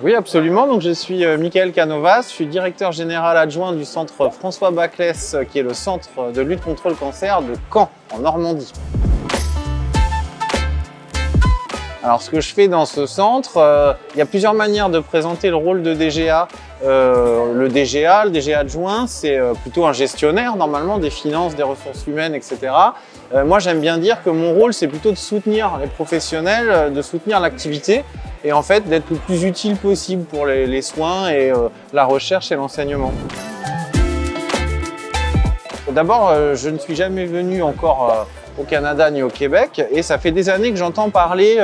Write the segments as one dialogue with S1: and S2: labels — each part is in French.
S1: Oui, absolument. Donc, je suis Michael Canovas, je suis directeur général adjoint du centre François Baclès, qui est le centre de lutte contre le cancer de Caen, en Normandie. Alors, ce que je fais dans ce centre, il y a plusieurs manières de présenter le rôle de DGA. Le DGA adjoint, c'est plutôt un gestionnaire, normalement, des finances, des ressources humaines, etc. Moi, j'aime bien dire que mon rôle, c'est plutôt de soutenir les professionnels, de soutenir l'activité et en fait, d'être le plus utile possible pour les soins et la recherche et l'enseignement. D'abord, je ne suis jamais venu encore au Canada ni au Québec et ça fait des années que j'entends parler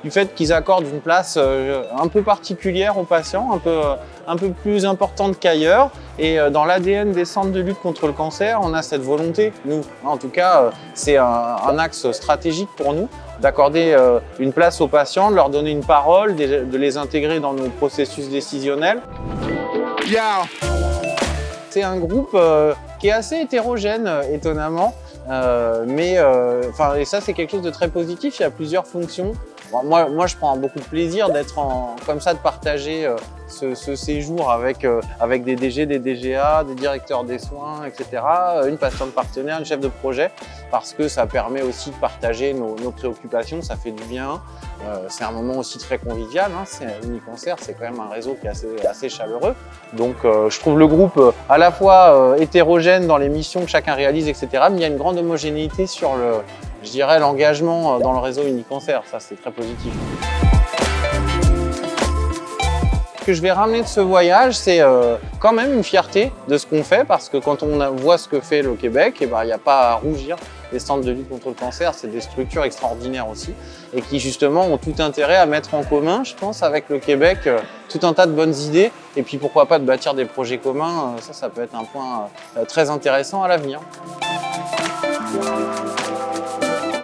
S1: du fait qu'ils accordent une place un peu particulière aux patients, un peu plus importante qu'ailleurs. Et dans l'ADN des centres de lutte contre le cancer, on a cette volonté, nous, en tout cas, c'est un axe stratégique pour nous, d'accorder une place aux patients, de leur donner une parole, de les intégrer dans nos processus décisionnels. Yeah. C'est un groupe qui est assez hétérogène, étonnamment, et ça c'est quelque chose de très positif, il y a plusieurs fonctions. Bon, moi je prends beaucoup de plaisir d'être comme ça, de partager ce séjour avec des DG, des DGA, des directeurs des soins, etc., une patiente partenaire, une chef de projet, parce que ça permet aussi de partager nos préoccupations, ça fait du bien. C'est un moment aussi très convivial, hein. Unicancer, c'est quand même un réseau qui est assez chaleureux. Donc je trouve le groupe à la fois hétérogène dans les missions que chacun réalise, etc., mais il y a une grande homogénéité sur je dirais, l'engagement dans le réseau Unicancer. Ça, c'est très positif. Ce que je vais ramener de ce voyage, c'est quand même une fierté de ce qu'on fait, parce que quand on voit ce que fait le Québec, il n'y a pas à rougir. Les centres de lutte contre le cancer, c'est des structures extraordinaires aussi, et qui justement ont tout intérêt à mettre en commun, je pense, avec le Québec, tout un tas de bonnes idées, et puis pourquoi pas de bâtir des projets communs, ça peut être un point très intéressant à l'avenir.